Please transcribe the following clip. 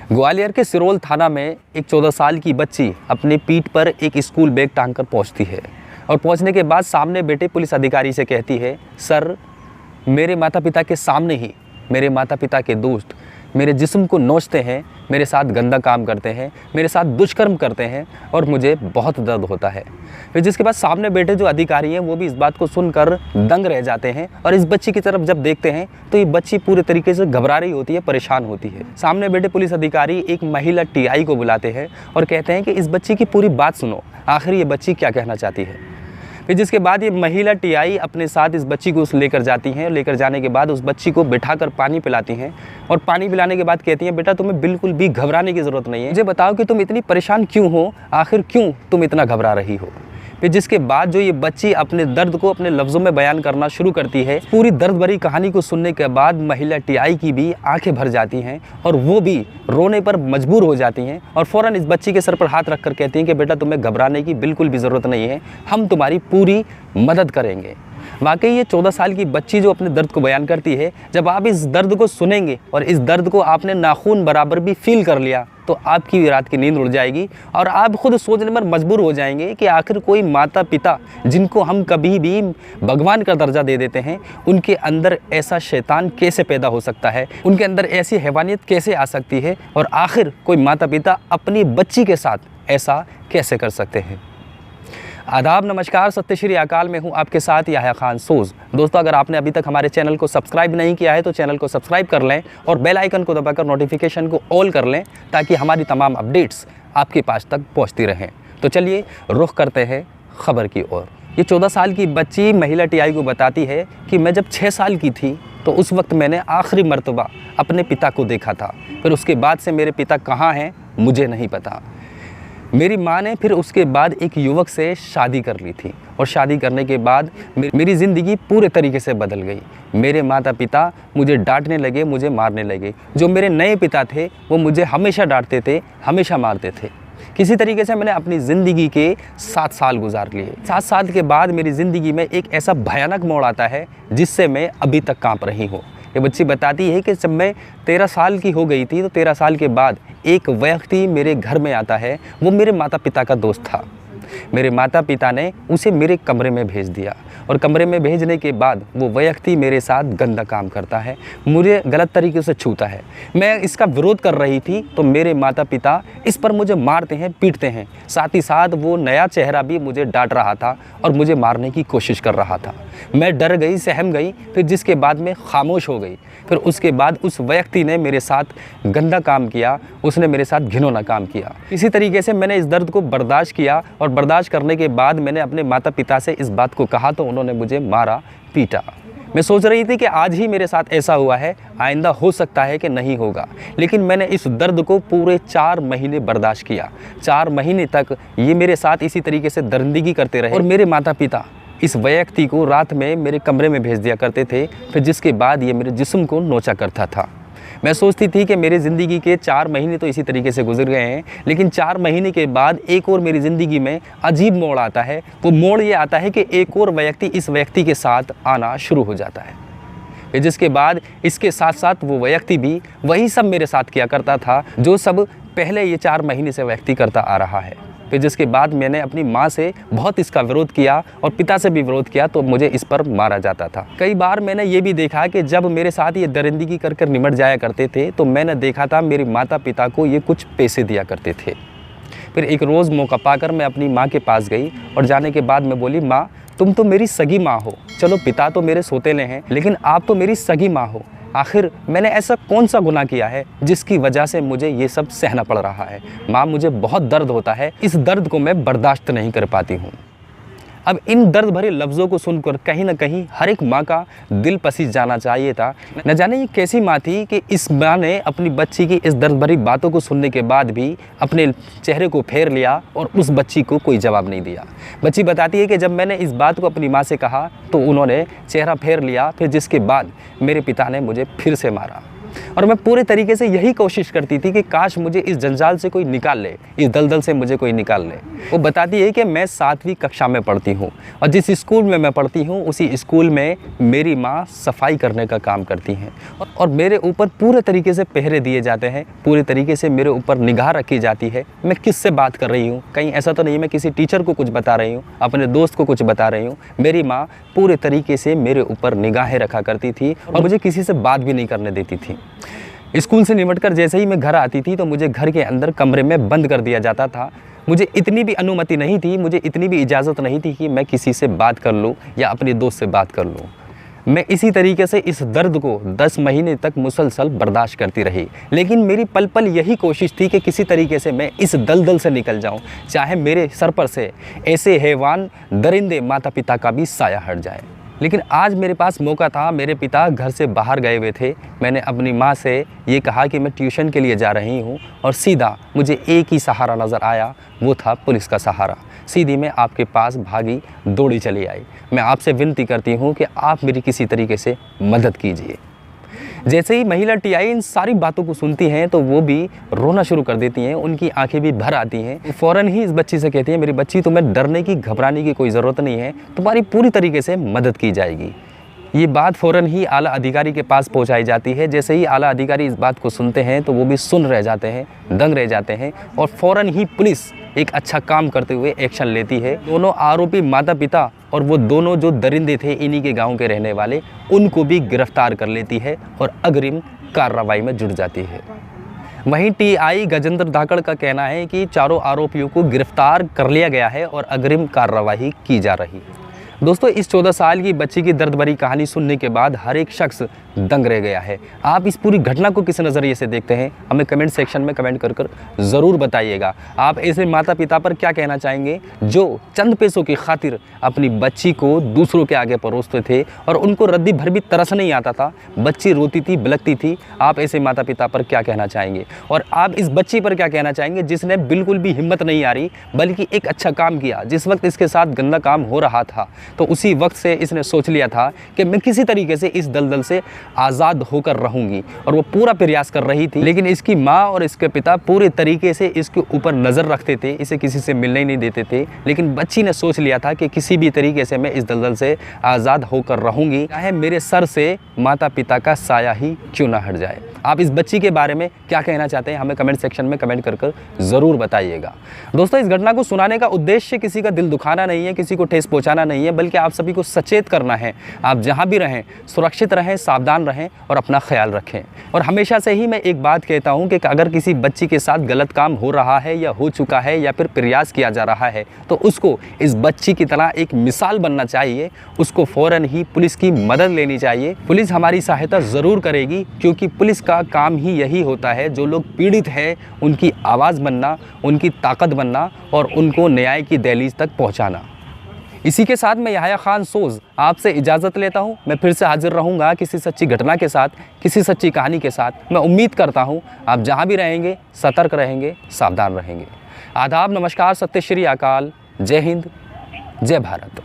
ग्वालियर के सिरोल थाना में एक 14 साल की बच्ची अपनी पीठ पर एक स्कूल बैग टांगकर पहुंचती है और पहुंचने के बाद सामने बैठे पुलिस अधिकारी से कहती है, सर मेरे माता पिता के सामने ही मेरे माता पिता के दोस्त मेरे जिस्म को नोचते हैं, मेरे साथ गंदा काम करते हैं, मेरे साथ दुष्कर्म करते हैं और मुझे बहुत दर्द होता है। फिर जिसके बाद सामने बैठे जो अधिकारी हैं वो भी इस बात को सुनकर दंग रह जाते हैं और इस बच्ची की तरफ जब देखते हैं तो ये बच्ची पूरे तरीके से घबरा रही होती है, परेशान होती है। सामने बैठे पुलिस अधिकारी एक महिला टीआई को बुलाते हैं और कहते हैं कि इस बच्ची की पूरी बात सुनो, आखिर ये बच्ची क्या कहना चाहती है। फिर जिसके बाद ये महिला टीआई अपने साथ इस बच्ची को लेकर जाती हैं। लेकर जाने के बाद उस बच्ची को बिठाकर पानी पिलाती हैं और पानी पिलाने के बाद कहती हैं, बेटा तुम्हें बिल्कुल भी घबराने की ज़रूरत नहीं है, मुझे बताओ कि तुम इतनी परेशान क्यों हो, आखिर क्यों तुम इतना घबरा रही हो। फिर जिसके बाद जो ये बच्ची अपने दर्द को अपने लफ्ज़ों में बयान करना शुरू करती है। पूरी दर्द भरी कहानी को सुनने के बाद महिला टीआई की भी आंखें भर जाती हैं और वो भी रोने पर मजबूर हो जाती हैं और फ़ौरन इस बच्ची के सर पर हाथ रखकर कहती हैं कि बेटा तुम्हें घबराने की बिल्कुल भी ज़रूरत नहीं है, हम तुम्हारी पूरी मदद करेंगे। वाकई ये 14 साल की बच्ची जो अपने दर्द को बयान करती है, जब आप इस दर्द को सुनेंगे और इस दर्द को आपने नाखून बराबर भी फील कर लिया तो आपकी रात की नींद उड़ जाएगी और आप खुद सोचने पर मजबूर हो जाएंगे कि आखिर कोई माता पिता जिनको हम कभी भी भगवान का दर्जा दे देते हैं, उनके अंदर ऐसा शैतान कैसे पैदा हो सकता है, उनके अंदर ऐसी हैवानियत कैसे आ सकती है और आखिर कोई माता पिता अपनी बच्ची के साथ ऐसा कैसे कर सकते हैं। आदाब, नमस्कार, सत्य श्री अकाल में हूं आपके साथ याह्या खान सोज। दोस्तों, अगर आपने अभी तक हमारे चैनल को सब्सक्राइब नहीं किया है तो चैनल को सब्सक्राइब कर लें और बेल आइकन को दबाकर नोटिफिकेशन को ऑल कर लें ताकि हमारी तमाम अपडेट्स आपके पास तक पहुंचती रहें। तो चलिए रुख करते हैं खबर की ओर। ये 14 साल की बच्ची महिला टीआई को बताती है कि मैं जब 6 साल की थी तो उस वक्त मैंने आखिरी मर्तबा अपने पिता को देखा था। फिर उसके बाद से मेरे पिता कहाँ हैं मुझे नहीं पता। मेरी माँ ने फिर उसके बाद एक युवक से शादी कर ली थी और शादी करने के बाद मेरी ज़िंदगी पूरे तरीके से बदल गई। मेरे माता पिता मुझे डांटने लगे, मुझे मारने लगे। जो मेरे नए पिता थे वो मुझे हमेशा डांटते थे, हमेशा मारते थे। किसी तरीके से मैंने अपनी ज़िंदगी के 7 साल गुजार लिए। 7 साल के बाद मेरी ज़िंदगी में एक ऐसा भयानक मोड़ आता है जिससे मैं अभी तक काँप रही हूँ। ये बच्ची बताती है कि जब मैं 13 साल की हो गई थी तो 13 साल के बाद एक व्यक्ति मेरे घर में आता है। वो मेरे माता पिता का दोस्त था। मेरे माता पिता ने उसे मेरे कमरे में भेज दिया और कमरे में भेजने के बाद वो व्यक्ति मेरे साथ गंदा काम करता है, मुझे गलत तरीके से छूता है। मैं इसका विरोध कर रही थी तो मेरे माता पिता इस पर मुझे मारते हैं, पीटते हैं। साथ ही साथ वो नया चेहरा भी मुझे डांट रहा था और मुझे मारने की कोशिश कर रहा था। मैं डर गई, सहम गई, फिर जिसके बाद मैं खामोश हो गई। फिर उसके बाद उस व्यक्ति ने मेरे साथ गंदा काम किया, उसने मेरे साथ घिनौना काम किया। इसी तरीके से मैंने इस दर्द को बर्दाश्त किया और बर्दाश्त करने के बाद मैंने अपने माता पिता से इस बात को कहा तो उन्होंने मुझे मारा, पीटा। मैं सोच रही थी कि आज ही मेरे साथ ऐसा हुआ है, आइंदा हो सकता है कि नहीं होगा, लेकिन मैंने इस दर्द को पूरे 4 महीने बर्दाश्त किया। 4 महीने तक ये मेरे साथ इसी तरीके से दरिंदगी करते रहे और मेरे माता पिता इस व्यक्ति को रात में मेरे कमरे में भेज दिया करते थे। फिर जिसके बाद ये मेरे जिस्म को नोचा करता था। मैं सोचती थी कि मेरी ज़िंदगी के 4 महीने तो इसी तरीके से गुजर गए हैं, लेकिन 4 महीने के बाद एक और मेरी ज़िंदगी में अजीब मोड़ आता है। वो मोड़ ये आता है कि एक और व्यक्ति इस व्यक्ति के साथ आना शुरू हो जाता है। फिर जिसके बाद इसके साथ साथ वो व्यक्ति भी वही सब मेरे साथ किया करता था जो सब पहले ये 4 महीने से व्यक्ति करता आ रहा है। फिर जिसके बाद मैंने अपनी माँ से बहुत इसका विरोध किया और पिता से भी विरोध किया तो मुझे इस पर मारा जाता था। कई बार मैंने ये भी देखा कि जब मेरे साथ ये दरिंदगी कर कर निमट जाया करते थे तो मैंने देखा था मेरे माता पिता को ये कुछ पैसे दिया करते थे। फिर एक रोज़ मौका पाकर मैं अपनी माँ के पास गई और जाने के बाद मैं बोली, माँ तुम तो मेरी सगी माँ हो, चलो पिता तो मेरे सौतेले हैं लेकिन आप तो मेरी सगी माँ हो। आखिर मैंने ऐसा कौन सा गुनाह किया है जिसकी वजह से मुझे ये सब सहना पड़ रहा है। माँ मुझे बहुत दर्द होता है, इस दर्द को मैं बर्दाश्त नहीं कर पाती हूँ। अब इन दर्द भरे लफ्ज़ों को सुनकर कहीं ना कहीं हर एक माँ का दिल पसीज जाना चाहिए था। न जाने ये कैसी माँ थी कि इस माँ ने अपनी बच्ची की इस दर्द भरी बातों को सुनने के बाद भी अपने चेहरे को फेर लिया और उस बच्ची को कोई जवाब नहीं दिया। बच्ची बताती है कि जब मैंने इस बात को अपनी माँ से कहा तो उन्होंने चेहरा फेर लिया। फिर जिसके बाद मेरे पिता ने मुझे फिर से मारा। और मैं पूरे तरीके से यही कोशिश करती थी कि काश मुझे इस जंजाल से कोई निकाल ले, इस दलदल से मुझे कोई निकाल ले। वो बताती है कि मैं 7वीं कक्षा में पढ़ती हूँ और जिस स्कूल में मैं पढ़ती हूँ उसी स्कूल में मेरी माँ सफाई करने का काम करती हैं और मेरे ऊपर पूरे तरीके से पहरे दिए जाते हैं, पूरे तरीके से मेरे ऊपर निगाह रखी जाती है। मैं किससे बात कर रही हूँ, कहीं ऐसा तो नहीं मैं किसी टीचर को कुछ बता रही हूँ, अपने दोस्त को कुछ बता रही हूँ। मेरी माँ पूरे तरीके से मेरे ऊपर निगाहें रखा करती थी और मुझे किसी से बात भी नहीं करने देती थी। स्कूल से निपटकर जैसे ही मैं घर आती थी तो मुझे घर के अंदर कमरे में बंद कर दिया जाता था। मुझे इतनी भी अनुमति नहीं थी, मुझे इतनी भी इजाज़त नहीं थी कि मैं किसी से बात कर लूँ या अपने दोस्त से बात कर लूँ। मैं इसी तरीके से इस दर्द को 10 महीने तक मुसलसल बर्दाश्त करती रही, लेकिन मेरी पल पल यही कोशिश थी कि किसी तरीके से मैं इस दलदल से निकल जाऊं, चाहे मेरे सर पर से ऐसे हैवान दरिंदे माता पिता का भी साया हट जाए। लेकिन आज मेरे पास मौका था। मेरे पिता घर से बाहर गए हुए थे। मैंने अपनी माँ से ये कहा कि मैं ट्यूशन के लिए जा रही हूँ और सीधा मुझे एक ही सहारा नज़र आया, वो था पुलिस का सहारा। सीधी मैं आपके पास भागी, दौड़ी चली आई। मैं आपसे विनती करती हूँ कि आप मेरी किसी तरीके से मदद कीजिए। जैसे ही महिला टीआई इन सारी बातों को सुनती हैं तो वो भी रोना शुरू कर देती हैं, उनकी आंखें भी भर आती हैं। फ़ौरन ही इस बच्ची से कहती है, मेरी बच्ची तुम्हें डरने की घबराने की कोई ज़रूरत नहीं है, तुम्हारी पूरी तरीके से मदद की जाएगी। ये बात फ़ौरन ही आला अधिकारी के पास पहुंचाई जाती है। जैसे ही आला अधिकारी इस बात को सुनते हैं तो वो भी सुन रह जाते हैं, दंग रह जाते हैं और फ़ौरन ही पुलिस एक अच्छा काम करते हुए एक्शन लेती है। दोनों आरोपी माता पिता और वो दोनों जो दरिंदे थे इन्हीं के गांव के रहने वाले, उनको भी गिरफ्तार कर लेती है और अग्रिम कार्रवाई में जुट जाती है। वहीं टीआई गजेंद्र धाकड़ का कहना है कि चारों आरोपियों को गिरफ्तार कर लिया गया है और अग्रिम कार्रवाई की जा रही है। दोस्तों, इस 14 साल की बच्ची की दर्द भरी कहानी सुनने के बाद हर एक शख्स दंग रह गया है। आप इस पूरी घटना को किस नज़रिए से देखते हैं, हमें कमेंट सेक्शन में कमेंट कर ज़रूर बताइएगा। आप ऐसे माता पिता पर क्या कहना चाहेंगे जो चंद पैसों की खातिर अपनी बच्ची को दूसरों के आगे परोसते थे और उनको रद्दी भर भी तरस नहीं आता था, बच्ची रोती थी, बिलखती थी। आप ऐसे माता पिता पर क्या कहना चाहेंगे और आप इस बच्ची पर क्या कहना चाहेंगे जिसने बिल्कुल भी हिम्मत नहीं आ रही बल्कि एक अच्छा काम किया। जिस वक्त इसके साथ गंदा काम हो रहा था तो उसी वक्त से इसने सोच लिया था कि मैं किसी तरीके से इस दलदल से आज़ाद होकर रहूंगी और वो पूरा प्रयास कर रही थी। लेकिन इसकी माँ और इसके पिता पूरे तरीके से इसके ऊपर नज़र रखते थे, इसे किसी से मिलने ही नहीं देते थे। लेकिन बच्ची ने सोच लिया था कि किसी भी तरीके से मैं इस दलदल से आज़ाद होकर रहूंगी, चाहे मेरे सर से माता पिता का साया ही क्यों ना हट जाए। आप इस बच्ची के बारे में क्या कहना चाहते हैं, हमें कमेंट सेक्शन में कमेंट कर ज़रूर बताइएगा। दोस्तों, इस घटना को सुनाने का उद्देश्य किसी का दिल दुखाना नहीं है, किसी को ठेस पहुँचाना नहीं है, बल्कि आप सभी को सचेत करना है। आप जहाँ भी रहें सुरक्षित रहें, सावधान रहें और अपना ख्याल रखें। और हमेशा से ही मैं एक बात कहता हूँ कि अगर किसी बच्ची के साथ गलत काम हो रहा है या हो चुका है या फिर प्रयास किया जा रहा है तो उसको इस बच्ची की तरह एक मिसाल बनना चाहिए। उसको फ़ौरन ही पुलिस की मदद लेनी चाहिए। पुलिस हमारी सहायता ज़रूर करेगी क्योंकि पुलिस का काम ही यही होता है, जो लोग पीड़ित हैं उनकी आवाज़ बनना, उनकी ताकत बनना और उनको न्याय की दहलीज तक पहुँचाना। इसी के साथ मैं याह्या खान सोज़ आपसे इजाज़त लेता हूं। मैं फिर से हाजिर रहूंगा किसी सच्ची घटना के साथ, किसी सच्ची कहानी के साथ। मैं उम्मीद करता हूं आप जहां भी रहेंगे सतर्क रहेंगे, सावधान रहेंगे। आदाब, नमस्कार, सत्य श्री अकाल, जय हिंद, जय भारत।